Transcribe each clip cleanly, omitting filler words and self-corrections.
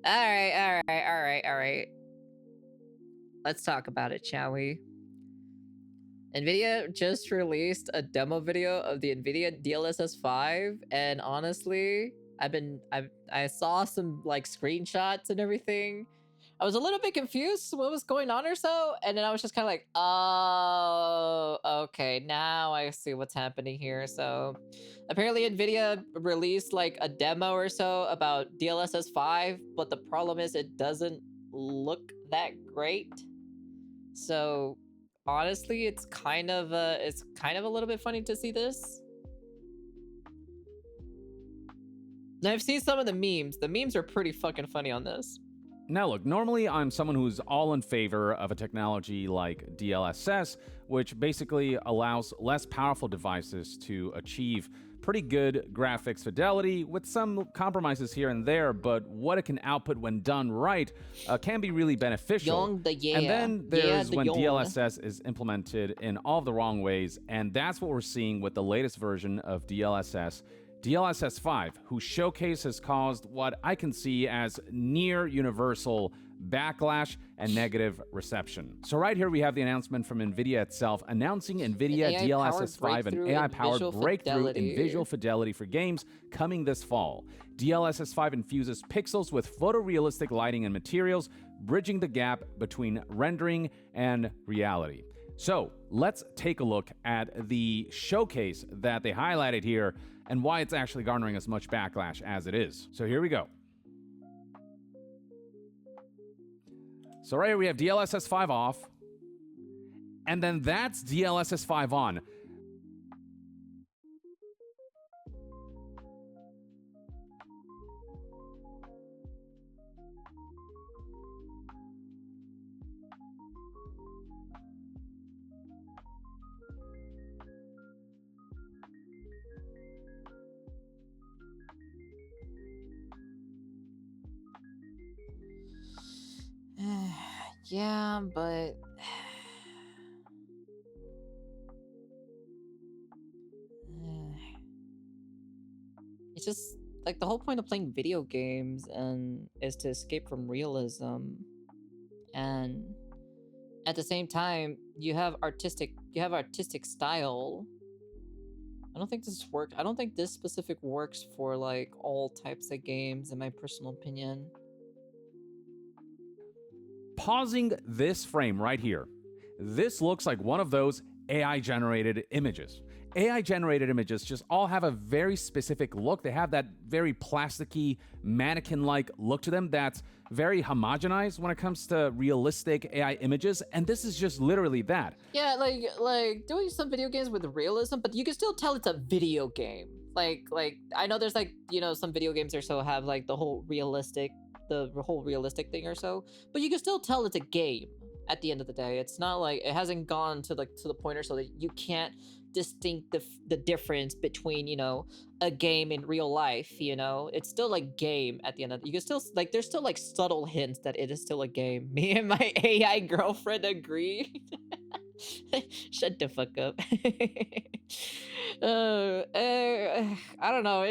All right. Let's talk about it, shall we? NVIDIA just released a demo video of the NVIDIA DLSS 5, and honestly, I saw some like screenshots and everything. I was a little bit confused what was going on or so, and then I was just kind of like, oh, okay, now I see what's happening here. So apparently NVIDIA released like a demo or so about DLSS 5, but the problem is it doesn't look that great. So honestly, it's kind of a little bit funny to see this. Now I've seen some of the memes. The memes are pretty fucking funny on this. Now, look, normally I'm someone who's all in favor of a technology like DLSS, which basically allows less powerful devices to achieve pretty good graphics fidelity with some compromises here and there, but what it can output when done right can be really beneficial. Young the yeah. And then there's the when young. DLSS is implemented in all of the wrong ways, and that's what we're seeing with the latest version of DLSS. DLSS 5, whose showcase has caused what I can see as near universal backlash and negative reception. So right here we have the announcement from NVIDIA itself announcing NVIDIA DLSS 5, an AI-powered breakthrough in visual fidelity for games coming this fall. DLSS 5 infuses pixels with photorealistic lighting and materials, bridging the gap between rendering and reality. So let's take a look at the showcase that they highlighted here and why it's actually garnering as much backlash as it is. So here we go. So right here we have DLSS 5 off, and then that's DLSS 5 on. Yeah, but it's just like the whole point of playing video games and is to escape from realism, and at the same time you have artistic style. I don't think this specific works for like all types of games, in my personal opinion. Pausing this frame right here, this looks like one of those AI-generated images. AI-generated images just all have a very specific look. They have that very plasticky, mannequin-like look to them that's very homogenized when it comes to realistic AI images, and this is just literally that. Yeah, like doing some video games with realism, but you can still tell it's a video game. Like I know there's like, you know, some video games or so have like the whole realistic thing or so, but you can still tell it's a game at the end of the day. It's not like it hasn't gone to the point or so that you can't distinct the difference between, you know, a game in real life. You know, it's still a game at the end of you can still like there's still like subtle hints that it is still a game. Me and my AI girlfriend agree. Shut the fuck up. I don't know.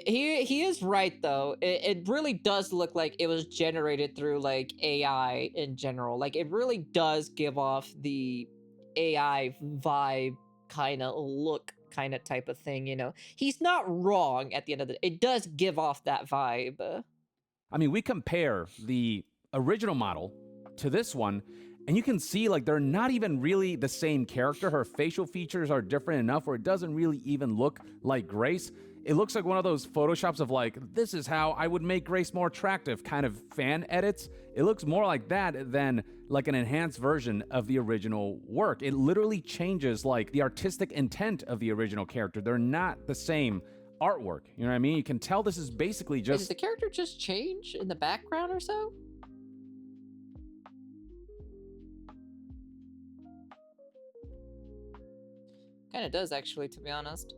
He is right though. It really does look like it was generated through like AI in general. Like it really does give off the AI vibe kind of look, kind of type of thing, you know. He's not wrong at the end of the day. It does give off that vibe. I mean, we compare the original model to this one, and you can see like they're not even really the same character. Her facial features are different enough where it doesn't really even look like Grace. It looks like one of those photoshops of like, this is how I would make Grace more attractive kind of fan edits. It looks more like that than like an enhanced version of the original work. It literally changes like the artistic intent of the original character. They're not the same artwork. You know what I mean? You can tell this is basically just... Did the character just change in the background or so? Kind of does actually, to be honest.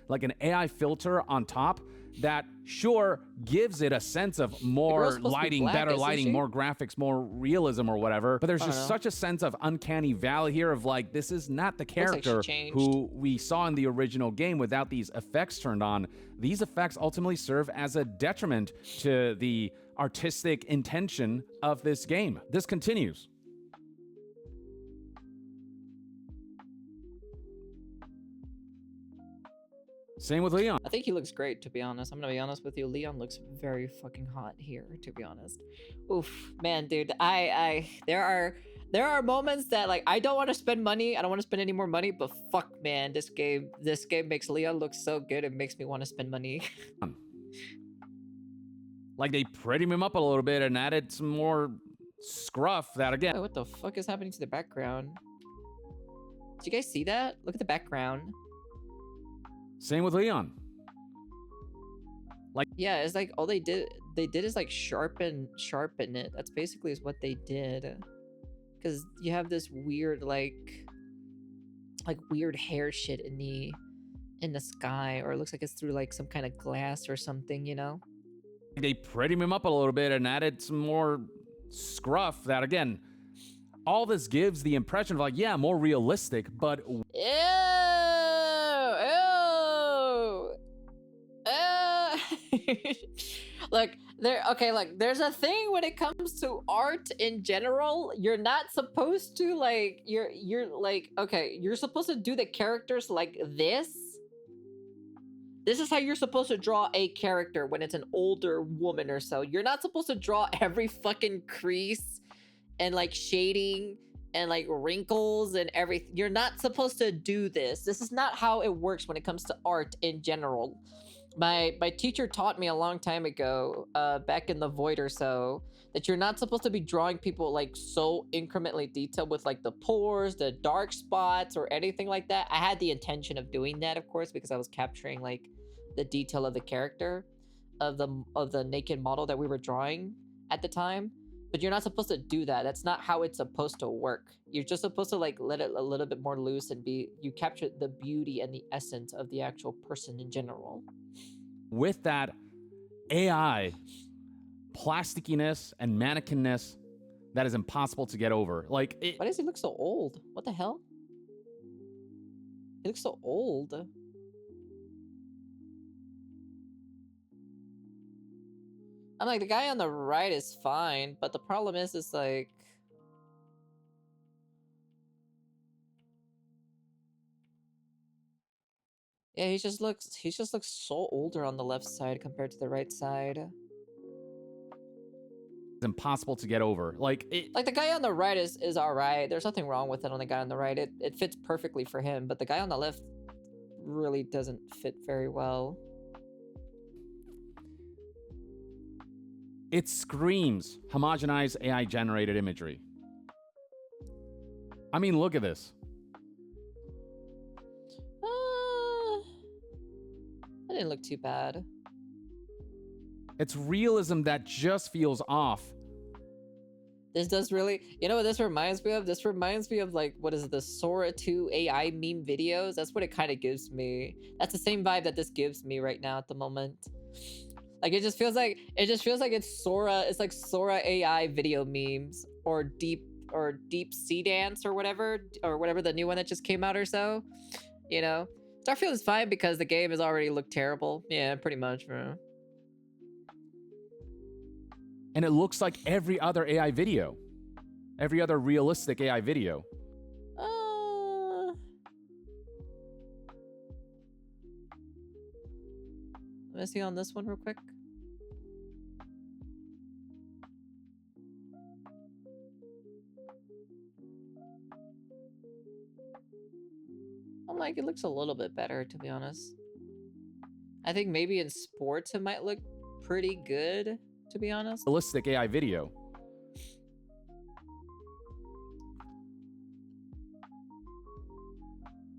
Like an AI filter on top that sure gives it a sense of more supposed to be lighting, black, better isn't lighting, she? more graphics, more realism or whatever. But there's I don't just know. such a sense of uncanny valley here of like, this is not the like she character changed. who we saw in the original game without these effects turned on. These effects ultimately serve as a detriment to the artistic intention of this game. This continues. Same with Leon. I think he looks great, to be honest. I'm gonna be honest with you. Leon looks very fucking hot here, to be honest. Oof, man, dude. There are moments that like I don't want to spend money. I don't want to spend any more money. But fuck, man, this game makes Leon look so good. It makes me want to spend money. Like they prettied him up a little bit and added some more scruff that again. Wait, what the fuck is happening to the background? Did you guys see that? Look at the background. Same with Leon. Yeah, it's like all they did is like sharpen it. That's basically is what they did. Cause you have this weird like weird hair shit in the sky, or it looks like it's through like some kind of glass or something, you know? They prettied him up a little bit and added some more scruff that again, all this gives the impression of like, yeah, more realistic, but Ew! Look, there's a thing when it comes to art in general. You're not supposed to like you're like, okay, you're supposed to do the characters like this. This is how you're supposed to draw a character when it's an older woman or so. You're not supposed to draw every fucking crease and like shading and like wrinkles and everything. You're not supposed to do this. This is not how it works when it comes to art in general. My teacher taught me a long time ago, back in the Void or so, that you're not supposed to be drawing people like so incrementally detailed with like the pores, the dark spots, or anything like that. I had the intention of doing that, of course, because I was capturing like the detail of the character of the naked model that we were drawing at the time. But you're not supposed to do that. That's not how it's supposed to work. You're just supposed to like let it a little bit more loose and you capture the beauty and the essence of the actual person in general. with that AI plasticiness and mannequinness that is impossible to get over. Like, Why does he look so old? What the hell? He looks so old. I'm like, the guy on the right is fine, but the problem is like... Yeah, he just looks so older on the left side compared to the right side. it's impossible to get over. Like the guy on the right is all right. There's nothing wrong with it on the guy on the right. It fits perfectly for him, but the guy on the left really doesn't fit very well. it screams homogenized AI generated imagery. I mean, look at this. That didn't look too bad. It's realism that just feels off. This does really... You know what this reminds me of? This reminds me of, like, what is it, the Sora 2 AI meme videos? That's what it kind of gives me. That's the same vibe that this gives me right now at the moment. Like, it just feels like it's Sora... It's like Sora AI video memes, or Deep Sea Dance, or whatever the new one that just came out or so. You know? Starfield is fine because the game has already looked terrible. Yeah, pretty much, bro. And it looks like every other AI video. Every other realistic AI video. Let me see on this one real quick. I'm like, it looks a little bit better, to be honest. I think maybe in sports it might look pretty good, to be honest. Realistic AI video.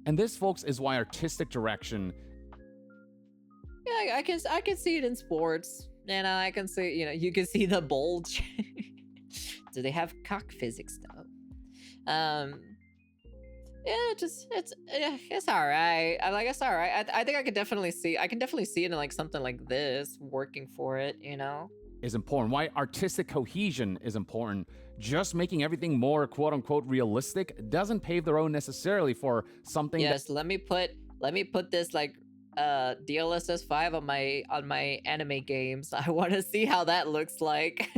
And this, folks, is why artistic direction... Yeah, I can see it in sports. And I can see, you can see the bulge. Do they have cock physics, though? Yeah, just it's all right. I like it's all right. I think I can definitely see. I can definitely see it in like something like this working for it. You know. Is important, why artistic cohesion is important. Just making everything more quote unquote realistic doesn't pave the road necessarily for something Yes. Let me put this like DLSS 5 on my anime games. I want to see how that looks like.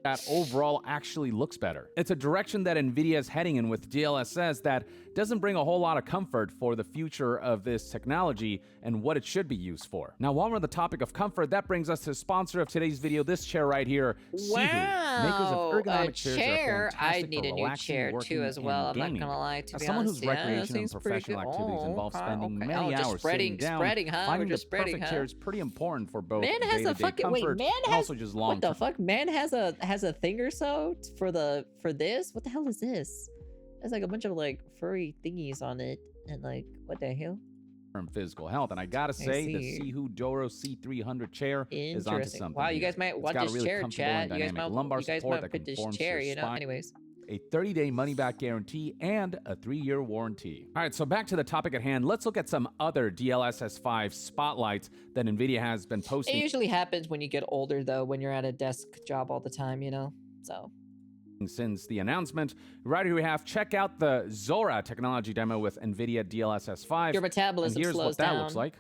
that overall actually looks better. It's a direction that NVIDIA is heading in with DLSS that doesn't bring a whole lot of comfort for the future of this technology and what it should be used for. Now, while we're on the topic of comfort, that brings us to the sponsor of today's video, this chair right here, Wow, makers of ergonomic a chairs chair. that are I fantastic need for a new relaxing, chair working, too as well. and I'm not gaming. gonna lie, to As be someone honest. whose recreation and professional activities involve spending many just hours spreading, sitting down, spreading, huh? finding We're the just spreading, perfect huh? chair is pretty important for both Man has a day-to-day fucking wait. comfort Man and has also just what long-term. the fuck? Man has a thing or so for this. What the hell is this? There's like a bunch of like furry thingies on it, and like what the hell? Physical health, and I gotta say, the see. Sihu Doro C300 chair is onto Interesting. something. Wow, you here. guys might It's want got a this really chair, comfortable chat. and You guys dynamic might, lumbar you guys support might that put this conforms to chair. your You know. spine, Anyways. a 30-day money-back guarantee, and a 3-year warranty. All right, so back to the topic at hand. Let's look at some other DLSS 5 spotlights that NVIDIA has been It posting usually happens when you get older, though, when you're at a desk job all the time, you know? So. since the announcement. Right here we have, check out the Zora technology demo with NVIDIA DLSS 5. Your metabolism and here's slows what that down. looks like.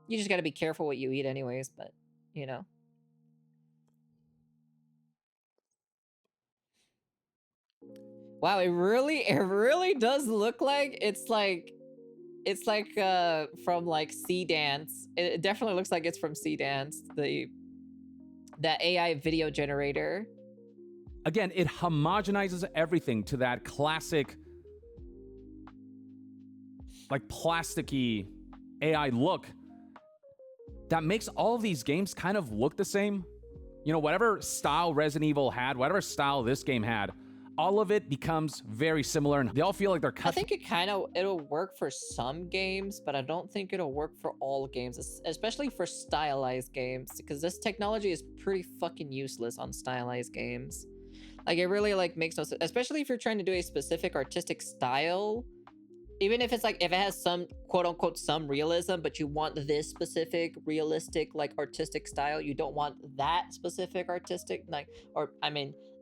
You just gotta be careful what you eat anyways, but, you know. Wow, it really does look like it's like from like Sea Dance. It definitely looks like it's from Sea Dance, that AI video generator. Again, it homogenizes everything to that classic, like plasticky AI look that makes all of these games kind of look the same. You know, whatever style Resident Evil had, whatever style this game had, all of it becomes very similar, and they all feel like they're cut. I think it'll work for some games, but I don't think it'll work for all games, especially for stylized games, because this technology is pretty fucking useless on stylized games. Like, it really like makes no sense, especially if you're trying to do a specific artistic style. Even if it's like, if it has some quote unquote some realism, but you want this specific realistic like artistic style, you don't want that specific artistic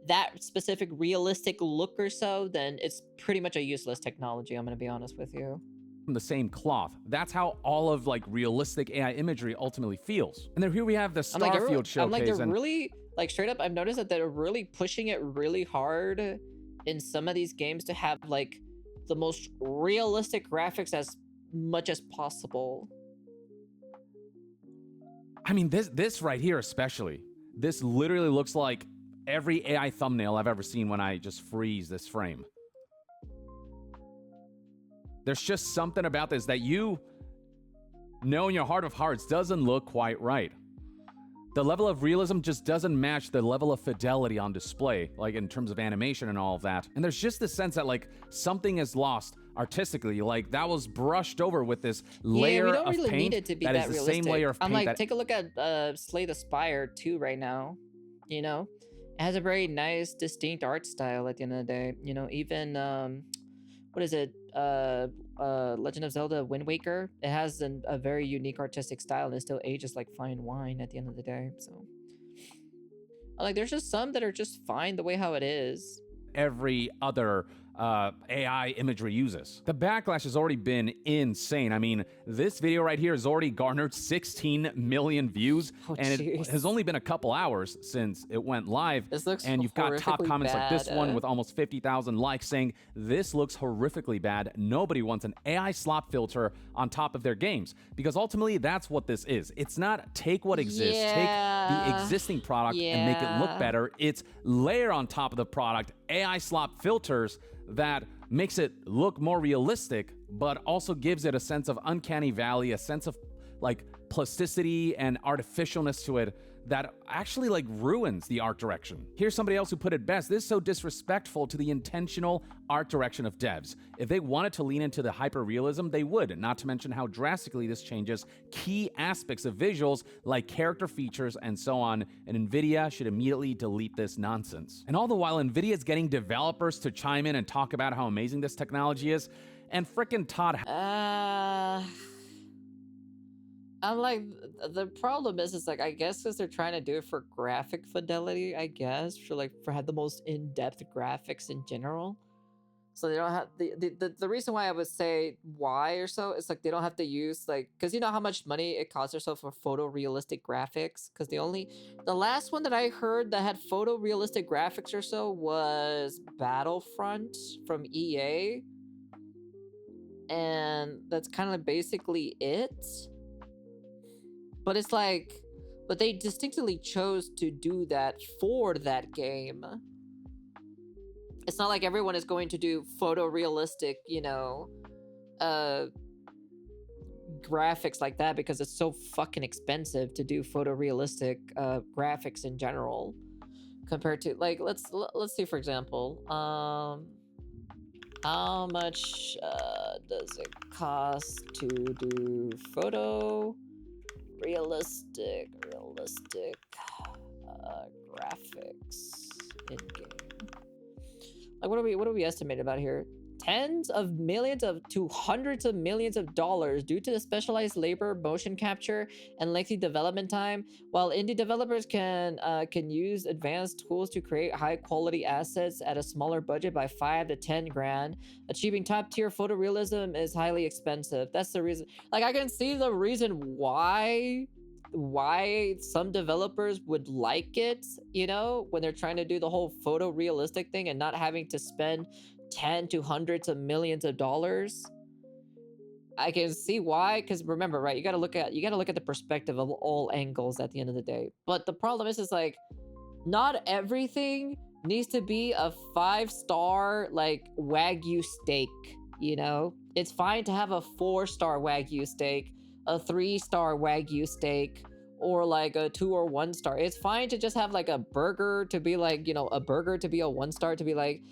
that specific realistic look or so, then it's pretty much a useless technology, I'm gonna be honest with you. From the same cloth. That's how all of like realistic AI imagery ultimately feels. And then here we have the Starfield showcase. I'm like, they're really, like, straight up, I've noticed that they're really pushing it really hard in some of these games to have like the most realistic graphics as much as possible. I mean, this right here especially, this literally looks like every AI thumbnail I've ever seen when I just freeze this frame. There's just something about this that you know in your heart of hearts doesn't look quite right. The level of realism just doesn't match the level of fidelity on display, like in terms of animation and all of that. And there's just this sense that like something is lost artistically, like that was brushed over with this layer we don't of really paint need it to be that that is the realistic. same layer of paint. I'm like, that take a look at Slay the Spire 2 right now. You know, it has a very nice, distinct art style at the end of the day. You know, even what is it? Legend of Zelda Wind Waker. It has a very unique artistic style, and it still ages like fine wine at the end of the day. So, like, there's just some that are just fine the way how it is. Every other AI imagery uses. The backlash has already been insane. I mean, this video right here has already garnered 16 million views, and it has only been a couple hours since it went live. This looks and you've got top comments like this one with bad. almost 50,000 likes saying, this looks horrifically bad. Nobody wants an AI slop filter on top of their games, because ultimately that's what this is. It's not take what exists, take the existing product and make it look better. It's layer on top of the product AI slop filters that makes it look more realistic, but also gives it a sense of uncanny valley, a sense of like plasticity and artificialness to it that actually like ruins the art direction. Here's somebody else who put it best: this is so disrespectful to the intentional art direction of devs. If they wanted to lean into the hyper-realism, they would, not to mention how drastically this changes key aspects of visuals like character features and so on, and Nvidia should immediately delete this nonsense. And all the while, Nvidia's getting developers to chime in and talk about how amazing this technology is, and frickin' Todd... I'm like, the problem is like, I guess because they're trying to do it for graphic fidelity, I guess, for have the most in-depth graphics in general. So they don't have the reason why I would say why or so is like they don't have to use like, because you know how much money it costs or so for photorealistic graphics. Because the last one that I heard that had photorealistic graphics or so was Battlefront from EA, and that's kind of basically it. But it's like, but they distinctly chose to do that for that game. It's not like everyone is going to do photorealistic, you know, graphics like that because it's so fucking expensive to do photorealistic graphics in general compared to like, let's see, for example, how much does it cost to do realistic graphics in game? Like, what are we estimating about here? Tens of millions to hundreds of millions of dollars due to the specialized labor, motion capture, and lengthy development time. While indie developers can use advanced tools to create high quality assets at a smaller budget by 5 to 10 grand, achieving top tier photorealism is highly expensive. That's the reason. Like, I can see the reason why some developers would like it, you know, when they're trying to do the whole photorealistic thing and not having to spend 10 to hundreds of millions of dollars. I can see why, because remember, right, you got to look at the perspective of all angles at the end of the day. But the problem is like, not everything needs to be a 5-star like Wagyu steak, you know? It's fine to have a 4-star Wagyu steak, a 3-star Wagyu steak, or like a 2 or 1 star. It's fine to just have like a burger to be like, you know, a burger to be a 1 star, to be like,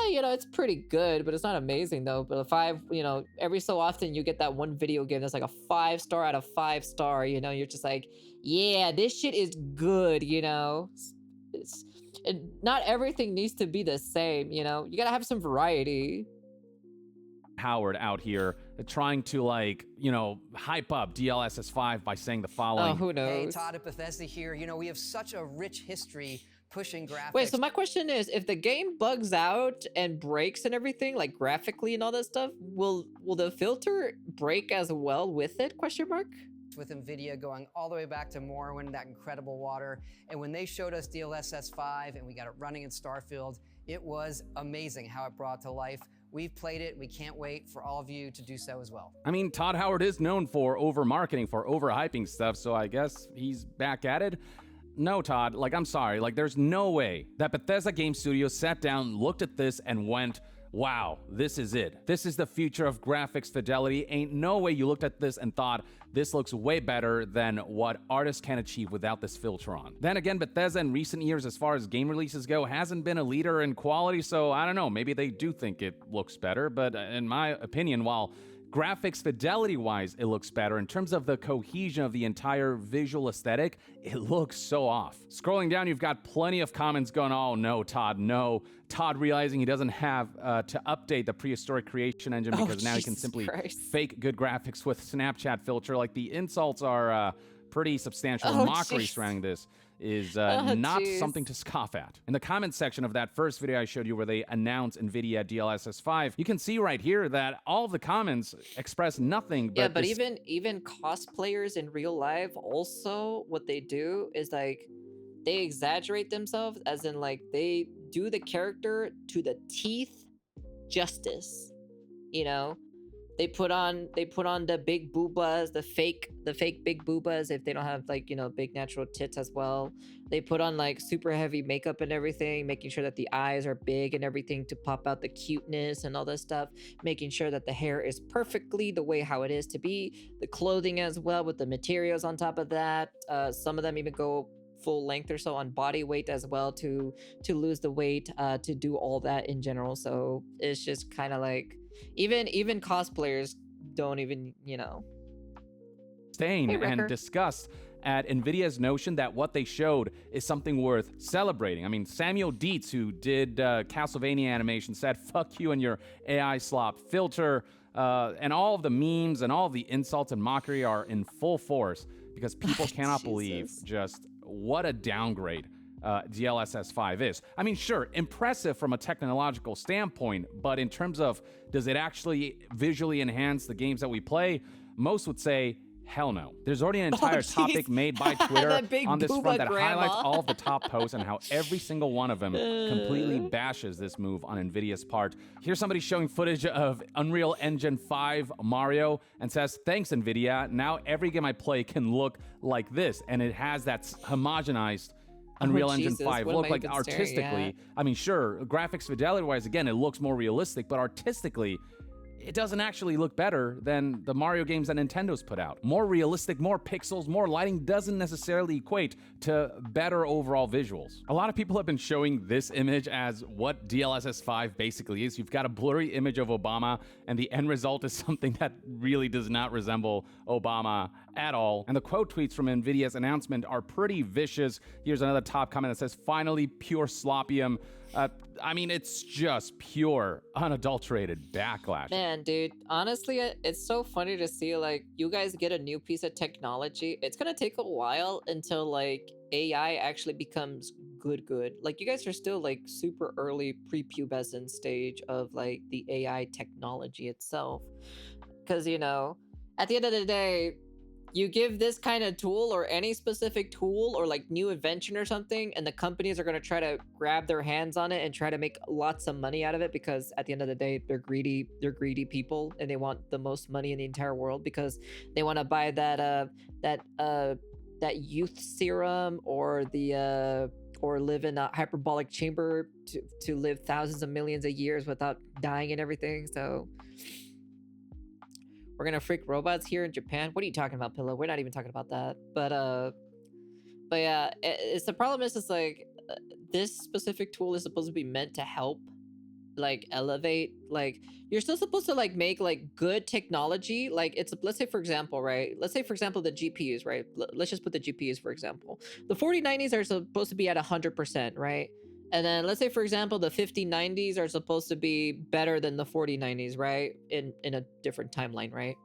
you know, it's pretty good, but it's not amazing though. But a 5, you know, every so often you get that one video game that's like a 5-star out of 5-star, you know, you're just like, yeah, this shit is good, you know? And not everything needs to be the same, you know? You gotta have some variety. Howard out here trying to, like, you know, hype up DLSS 5 by saying the following. Oh, who knows? Hey, Todd at Bethesda here. You know, we have such a rich history pushing graphics. Wait, so my question is, if the game bugs out and breaks and everything, like graphically and all that stuff, will the filter break as well with it, question mark? With NVIDIA going all the way back to Morrowind, that incredible water. And when they showed us DLSS 5 and we got it running in Starfield, it was amazing how it brought to life. We've played it. We can't wait for all of you to do so as well. I mean, Todd Howard is known for over-marketing, for overhyping stuff, so I guess he's back at it. No, Todd, like, I'm sorry. Like, there's no way that Bethesda Game Studios sat down, looked at this, and went, wow, this is it. This is the future of graphics fidelity. Ain't no way you looked at this and thought, this looks way better than what artists can achieve without this filter on. Then again, Bethesda in recent years, as far as game releases go, hasn't been a leader in quality, so I don't know, maybe they do think it looks better, but in my opinion, while graphics fidelity-wise, it looks better. In terms of the cohesion of the entire visual aesthetic, it looks so off. Scrolling down, you've got plenty of comments going, oh no, Todd, no. Todd realizing he doesn't have to update the prehistoric creation engine because now he can simply fake good graphics with Snapchat filter. Like, the insults are pretty substantial. Mockery surrounding this is not something to scoff at. In the comments section of that first video I showed you where they announced NVIDIA DLSS 5, you can see right here that all of the comments express nothing but... Yeah, but even cosplayers in real life also, what they do is like, they exaggerate themselves, as in like, they do the character to the teeth justice, you know? They put on the big boobas, the fake big boobas if they don't have, like, you know, big natural tits as well. They put on like super heavy makeup and everything, making sure that the eyes are big and everything to pop out the cuteness and all that stuff, making sure that the hair is perfectly the way how it is to be, the clothing as well with the materials on top of that. Some of them even go full length or so on body weight as well to lose the weight, to do all that in general. So it's just kind of like even cosplayers don't even, you know. Disdain Hey, and Wrecker. disgust at NVIDIA's notion that what they showed is something worth celebrating. I mean, Samuel Dietz, who did Castlevania animation, said, "Fuck you and your AI slop filter," and all of the memes and all of the insults and mockery are in full force because people cannot believe just what a downgrade DLSS 5 is. I mean, sure, impressive from a technological standpoint, but in terms of does it actually visually enhance the games that we play, most would say, hell no. There's already an entire topic made by Twitter on this front that highlights all of the top posts and how every single one of them completely bashes this move on NVIDIA's part. Here's somebody showing footage of Unreal Engine 5 Mario and says, "Thanks, NVIDIA. Now every game I play can look like this." And it has that homogenized Unreal Engine 5 look, like artistically. I mean, sure, graphics fidelity-wise, again, it looks more realistic, but artistically, it doesn't actually look better than the Mario games that Nintendo's put out. More realistic, more pixels, more lighting doesn't necessarily equate to better overall visuals. A lot of people have been showing this image as what DLSS 5 basically is. You've got a blurry image of Obama, and the end result is something that really does not resemble Obama at all. And the quote tweets from NVIDIA's announcement are pretty vicious. Here's another top comment that says, "Finally, pure sloppium." I mean, it's just pure, unadulterated backlash. Man, dude, honestly, it's so funny to see, like, you guys get a new piece of technology. It's gonna take a while until, like, AI actually becomes good. Like, you guys are still, like, super early prepubescent stage of, like, the AI technology itself. Because, you know, at the end of the day, you give this kind of tool or any specific tool or like new invention or something, and the companies are going to try to grab their hands on it and try to make lots of money out of it, because at the end of the day, they're greedy people, and they want the most money in the entire world because they want to buy that youth serum or the or live in a hyperbolic chamber to live thousands of millions of years without dying and everything. So we're gonna freak robots here in Japan. What are you talking about, Pillow? We're not even talking about that. But yeah, it's the problem is it's like this specific tool is supposed to be meant to help, like, elevate. Like, you're still supposed to like make like good technology. Like, it's, let's say for example, right? Let's say for example the GPUs, right? Let's just put the GPUs for example. The 4090s are supposed to be at 100%, right? And then let's say, for example, the 5090s are supposed to be better than the 4090s, right? In a different timeline, right?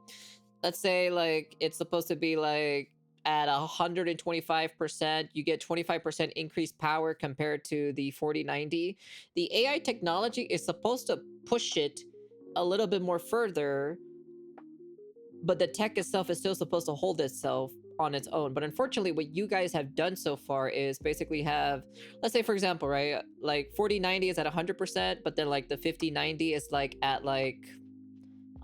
Let's say like it's supposed to be like at 125%, you get 25% increased power compared to the 4090. The AI technology is supposed to push it a little bit more further, but the tech itself is still supposed to hold itself on its own. But unfortunately, what you guys have done so far is basically have, let's say for example, right, like 4090 is at 100%, but then like the 5090 is like at like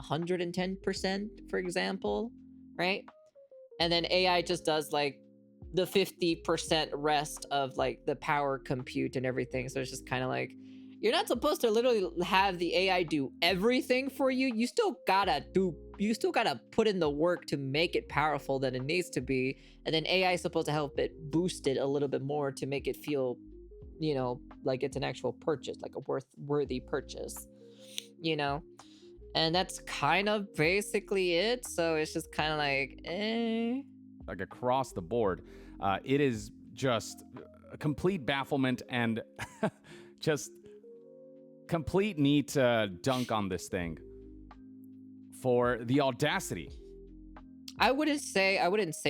110%, for example, right? And then AI just does like the 50% rest of like the power compute and everything. So it's just kind of like, you're not supposed to literally have the AI do everything for you. You still gotta put in the work to make it powerful than it needs to be. And then AI is supposed to help it boost it a little bit more to make it feel, you know, like it's an actual purchase, like a worthy purchase, you know? And that's kind of basically it. So it's just kind of like, Like across the board, it is just a complete bafflement and just complete need to dunk on this thing for the audacity. I wouldn't say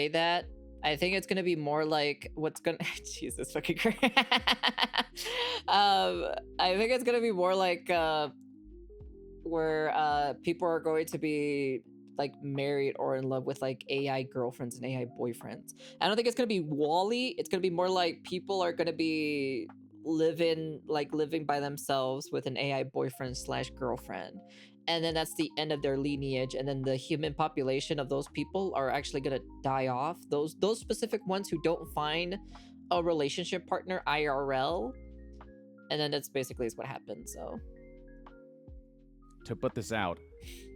that. I think it's gonna be more like what's gonna Jesus fucking Christ. I think it's gonna be more like where people are going to be like married or in love with like AI girlfriends and AI boyfriends. I don't think it's gonna be Wall-E. It's gonna be more like people are gonna be living by themselves with an AI boyfriend / girlfriend, and then that's the end of their lineage, and then the human population of those people are actually gonna die off. Those specific ones who don't find a relationship partner IRL, and then that's basically is what happens. So to put this out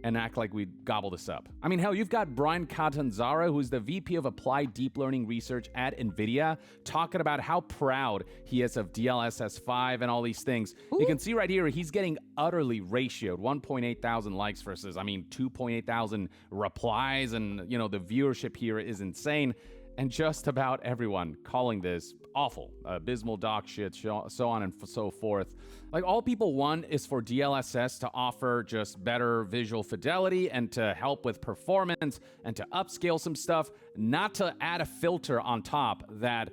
and act like we'd gobble this up. I mean, hell, you've got Brian Catanzara, who's the VP of Applied Deep Learning Research at NVIDIA, talking about how proud he is of DLSS 5 and all these things. Ooh. You can see right here, he's getting utterly ratioed. 1.8 thousand likes versus, 2.8 thousand replies, and, the viewership here is insane. And just about everyone calling this awful, abysmal dog shit, so on and so forth. Like, all people want is for DLSS to offer just better visual fidelity and to help with performance and to upscale some stuff, not to add a filter on top that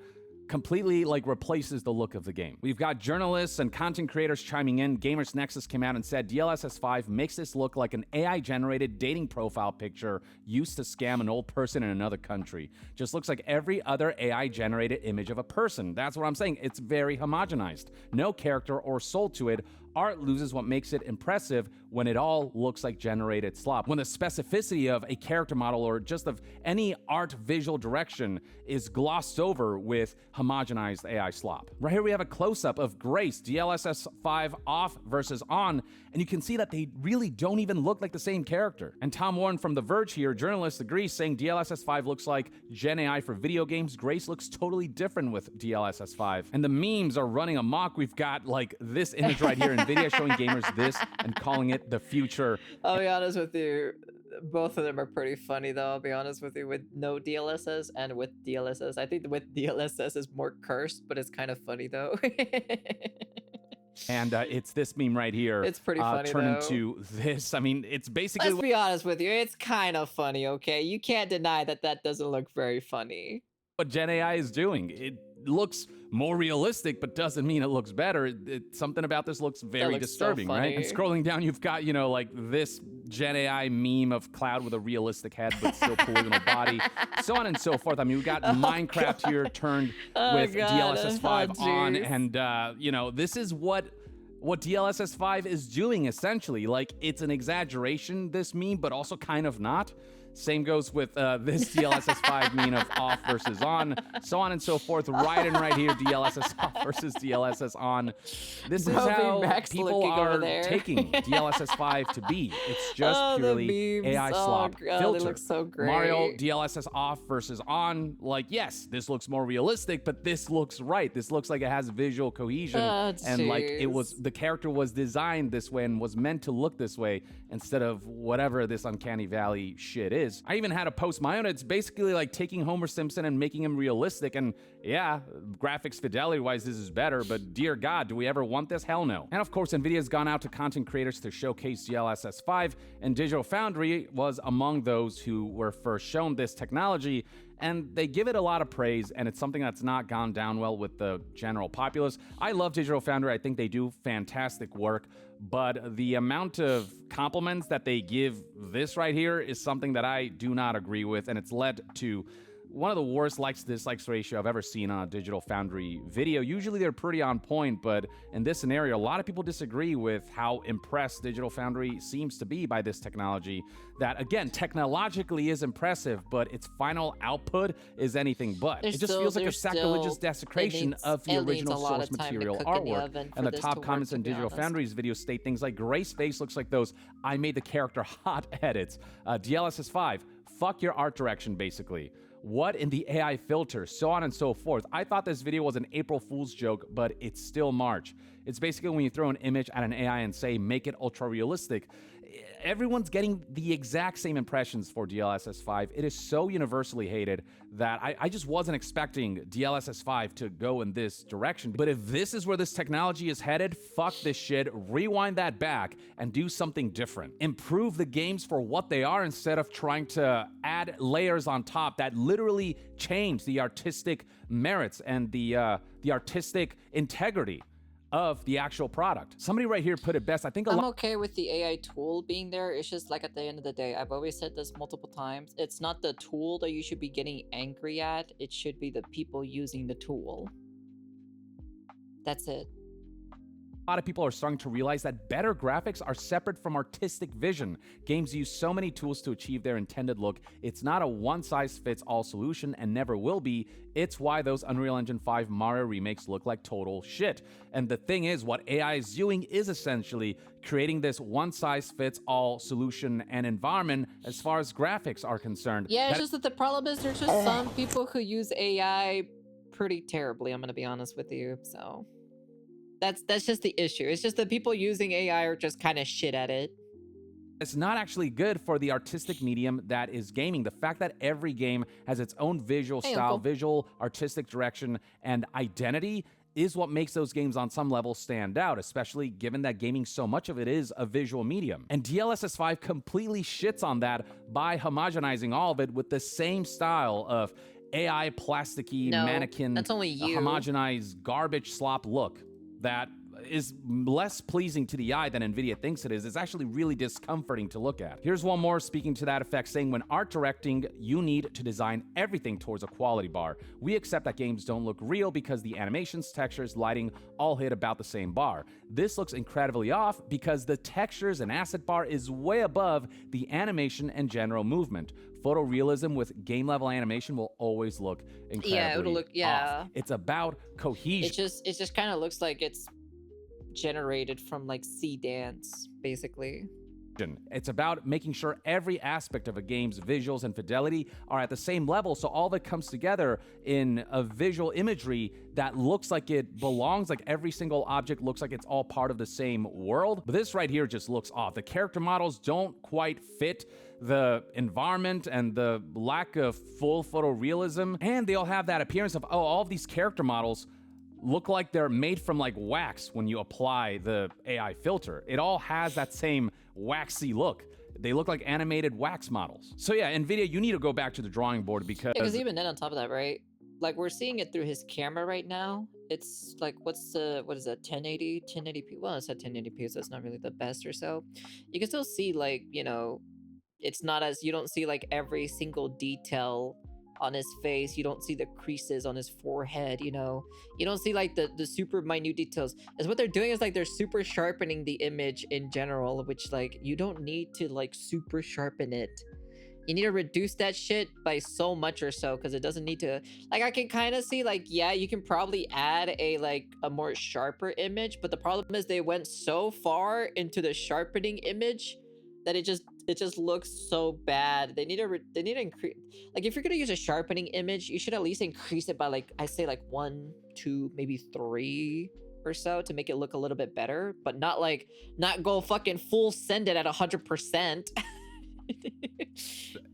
completely replaces the look of the game. We've got journalists and content creators chiming in. Gamers Nexus came out and said DLSS 5 makes this look like an AI-generated dating profile picture used to scam an old person in another country. Just looks like every other AI-generated image of a person. That's what I'm saying. It's very homogenized. No character or soul to it. Art loses what makes it impressive when it all looks like generated slop. When the specificity of a character model or just of any art visual direction is glossed over with homogenized AI slop. Right here we have a close-up of Grace, DLSS 5 off versus on, and you can see that they really don't even look like the same character. And Tom Warren from The Verge here, journalist, agrees, saying DLSS 5 looks like Gen AI for video games. Grace looks totally different with DLSS 5. And the memes are running amok. We've got this image right here, NVIDIA showing gamers this and calling it the future. I'll be honest with you, both of them are pretty funny though, I'll be honest with you, with no DLSS and with DLSS. I think with DLSS is more cursed, but it's kind of funny though. And it's this meme right here. It's pretty funny turning though. to this. I mean, it's basically... Let's be honest with you, it's kind of funny, okay? You can't deny that that doesn't look very funny. What Gen AI is doing. It looks more realistic, but doesn't mean it looks better. Something about this looks very disturbing, so right? And scrolling down, you've got, this Gen AI meme of Cloud with a realistic head, but still polygonal body, so on and so forth. I mean, we've got Minecraft here turned with DLSS 5 on, and, this is what DLSS 5 is doing, essentially. It's an exaggeration, this meme, but also kind of not. Same goes with this DLSS 5 meme of off versus on, so on and so forth. Right and right here, DLSS off versus DLSS on. This is how people are taking DLSS 5 to be. It's just purely AI slop filter. They look so great. Mario, DLSS off versus on. Yes, this looks more realistic, but this looks right. This looks like it has visual cohesion, and the character was designed this way and was meant to look this way instead of whatever this Uncanny Valley shit is. I even had a post my own. It's basically like taking Homer Simpson and making him realistic. And yeah, graphics fidelity-wise, this is better. But dear God, do we ever want this? Hell no. And of course, NVIDIA's gone out to content creators to showcase DLSS 5. And Digital Foundry was among those who were first shown this technology. And they give it a lot of praise, and it's something that's not gone down well with the general populace. I love Digital Foundry. I think they do fantastic work, but the amount of compliments that they give this right here is something that I do not agree with, and it's led to one of the worst likes-dislikes ratio I've ever seen on a Digital Foundry video. Usually they're pretty on point, but in this scenario, a lot of people disagree with how impressed Digital Foundry seems to be by this technology that, again, technologically is impressive, but its final output is anything but. It just feels like a sacrilegious desecration of the original source material artwork. And the top comments in Digital Foundry's video state things like, Grace face looks like those I made the character hot edits. DLSS 5, fuck your art direction, basically. What in the AI filter, so on and so forth. I thought this video was an April Fool's joke, but it's still March. It's basically when you throw an image at an AI and say, make it ultra realistic. Everyone's getting the exact same impressions for DLSS 5. It is so universally hated that I just wasn't expecting DLSS 5 to go in this direction. But if this is where this technology is headed, fuck this shit, rewind that back and do something different. Improve the games for what they are instead of trying to add layers on top that literally change the artistic merits and the artistic integrity of the actual product. Somebody right here put it best. I think I'm okay with the AI tool being there. It's just at the end of the day, I've always said this multiple times. It's not the tool that you should be getting angry at. It should be the people using the tool. That's it. A lot of people are starting to realize that better graphics are separate from artistic vision. Games use so many tools to achieve their intended look. It's not a one-size-fits-all solution and never will be. It's why those Unreal Engine 5 Mario remakes look like total shit. And the thing is, what AI is doing is essentially creating this one-size-fits-all solution and environment as far as graphics are concerned. Yeah, it's just that the problem is there's just some people who use AI pretty terribly, I'm gonna be honest with you, so... That's just the issue. It's just that people using AI are just kind of shit at it. It's not actually good for the artistic medium that is gaming. The fact that every game has its own visual style, visual, artistic direction, and identity is what makes those games on some level stand out, especially given that gaming, so much of it is a visual medium. And DLSS 5 completely shits on that by homogenizing all of it with the same style of AI plasticky mannequin, that's only you. Homogenized garbage slop look that is less pleasing to the eye than NVIDIA thinks it is. It's actually really discomforting to look at. Here's one more speaking to that effect, saying when art directing, you need to design everything towards a quality bar. We accept that games don't look real because the animations, textures, lighting all hit about the same bar. This looks incredibly off because the textures and asset bar is way above the animation and general movement. Photorealism with game-level animation will always look incredibly it'll look, off. It's about cohesion. It just kind of looks like it's generated from like C dance, basically. It's about making sure every aspect of a game's visuals and fidelity are at the same level, so all of it comes together in a visual imagery that looks like it belongs, like every single object looks like it's all part of the same world. But this right here just looks off. The character models don't quite fit the environment and the lack of full photorealism, and they all have that appearance of, oh, all of these character models look like they're made from like wax when you apply the AI filter. It all has that same waxy look. They look like animated wax models. So yeah, NVIDIA, you need to go back to the drawing board because even then on top of that, right? Like we're seeing it through his camera right now. It's like, what is that, 1080, 1080p? Well, it's at 1080p, so it's not really the best or so. You can still see like, you know, it's not as, you don't see like every single detail on his face. You don't see the creases on his forehead, you know? You don't see like the super minute details. As what they're doing is like they're super sharpening the image in general, which like you don't need to like super sharpen it. You need to reduce that shit by so much or so, because it doesn't need to, like, I can kind of see like, yeah, you can probably add a like a more sharper image, but the problem is they went so far into the sharpening image that it just looks so bad. They need to increase, like, if you're gonna use a sharpening image, you should at least increase it by like, I say like 1, 2, maybe 3 or so to make it look a little bit better, but not go fucking full send it at 100%.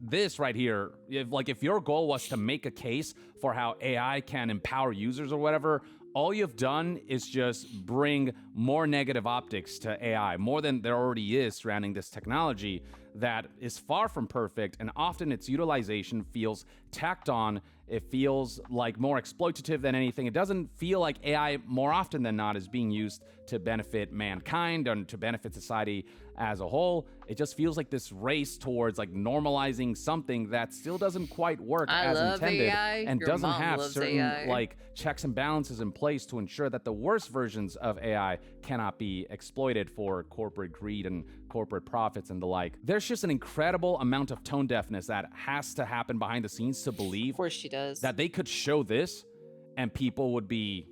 This right here, if your goal was to make a case for how AI can empower users or whatever, all you've done is just bring more negative optics to AI, more than there already is surrounding this technology that is far from perfect, and often its utilization feels tacked on. It feels like more exploitative than anything. It doesn't feel like AI more often than not is being used to benefit mankind and to benefit society as a whole. It just feels like this race towards like normalizing something that still doesn't quite work as intended, and doesn't have certain like checks and balances in place to ensure that the worst versions of AI cannot be exploited for corporate greed and corporate profits and the like. There's just an incredible amount of tone deafness that has to happen behind the scenes to believe, of course she does, that they could show this and people would be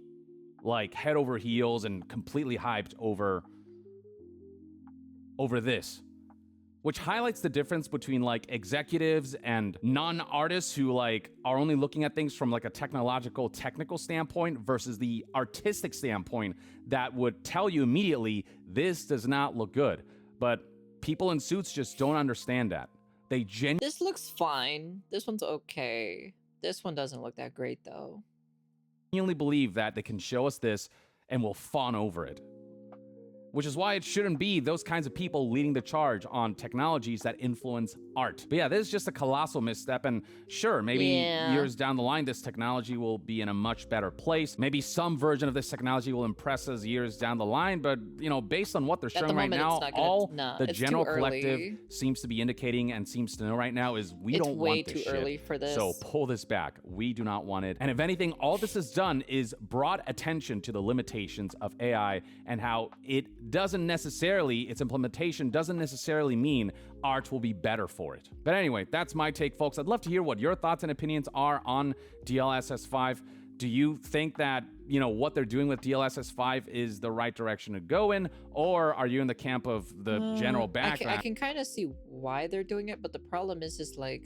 like head over heels and completely hyped over this, which highlights the difference between like executives and non-artists who like are only looking at things from like a technical standpoint versus the artistic standpoint that would tell you immediately this does not look good. But people in suits just don't understand that. They This looks fine. This one's okay. This one doesn't look that great though. Genuinely believe that they can show us this and we'll fawn over it. which is why it shouldn't be those kinds of people leading the charge on technologies that influence art. But yeah, this is just a colossal misstep, and sure, maybe years down the line, this technology will be in a much better place. Maybe some version of this technology will impress us years down the line, but, you know, based on what they're showing right now, all the general collective seems to be indicating and seems to know right now is we don't want this shit. It's way too early for this. So pull this back. We do not want it. And if anything, all this has done is brought attention to the limitations of AI and how it doesn't necessarily, its implementation doesn't necessarily mean art will be better for it. But anyway, that's my take, folks. I'd love to hear what your thoughts and opinions are on DLSS 5. Do you think that, you know, what they're doing with DLSS 5 is the right direction to go in, or are you in the camp of the general backlash? I can kind of see why they're doing it, but the problem is just like,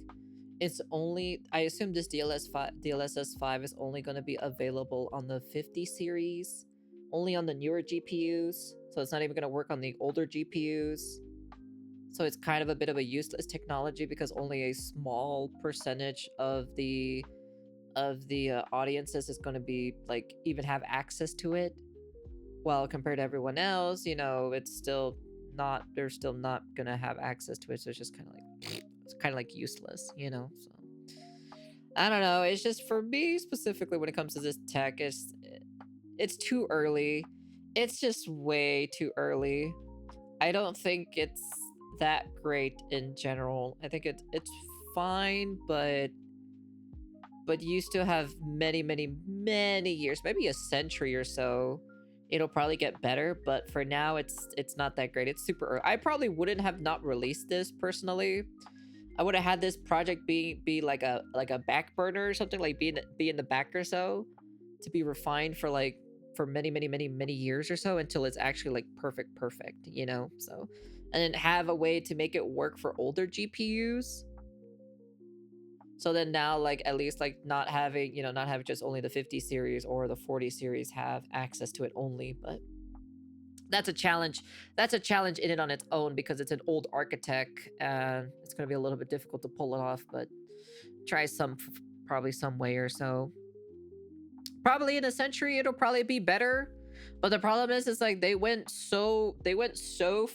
it's only, I assume this DLSS 5 is only going to be available on the 50 series, only on the newer GPUs, so it's not even going to work on the older GPUs. So it's kind of a bit of a useless technology because only a small percentage of the audiences is going to be like even have access to it. While compared to everyone else, you know, it's still not, they're still not going to have access to it. So it's just kind of like useless, you know. So I don't know. It's just for me specifically when it comes to this tech, it's too early. It's just way too early. I don't think it's that great in general. I think it's fine, but you still have many years, maybe a century or so. It'll probably get better, but for now it's not that great. It's super early. I probably wouldn't have not released this personally. I would have had this project be like a back burner or something, like be in the back or so, to be refined for many years or so until it's actually like perfect, you know. So, and then have a way to make it work for older GPUs. So then now, like, at least like not having just only the 50 series or the 40 series have access to it only, but that's a challenge. That's a challenge in and on its own because it's an old architect and it's going to be a little bit difficult to pull it off, but try probably some way or so. Probably in a century it'll probably be better, but the problem is like they went so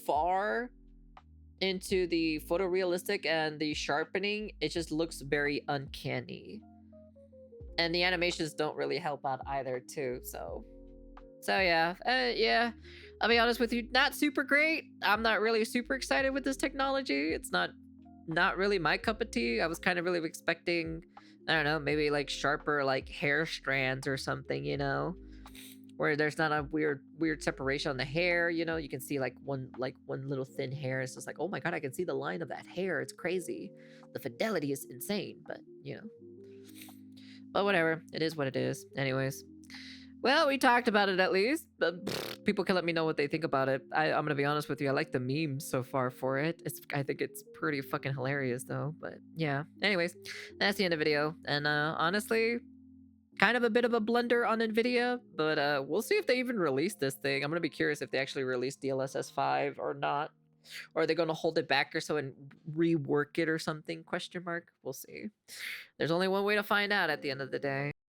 far into the photorealistic and the sharpening, it just looks very uncanny, and the animations don't really help out either too. So yeah, I'll be honest with you, not super great. I'm not really super excited with this technology. It's not really my cup of tea. I was kind of really expecting, I don't know, maybe like sharper like hair strands or something, you know, where there's not a weird separation on the hair, you know. You can see like one little thin hair. It's just like, oh my god, I can see the line of that hair. It's crazy. The fidelity is insane, but you know. But whatever, it is what it is. Anyways, well, we talked about it at least, but people can let me know what they think about it. I'm gonna be honest with you, I like the memes so far for it. I think it's pretty fucking hilarious though, but yeah. Anyways, that's the end of the video, and honestly, kind of a bit of a blunder on NVIDIA, but we'll see if they even release this thing. I'm gonna be curious if they actually release DLSS 5 or not. Or are they gonna hold it back or so and rework it or something? Question mark. We'll see. There's only one way to find out at the end of the day.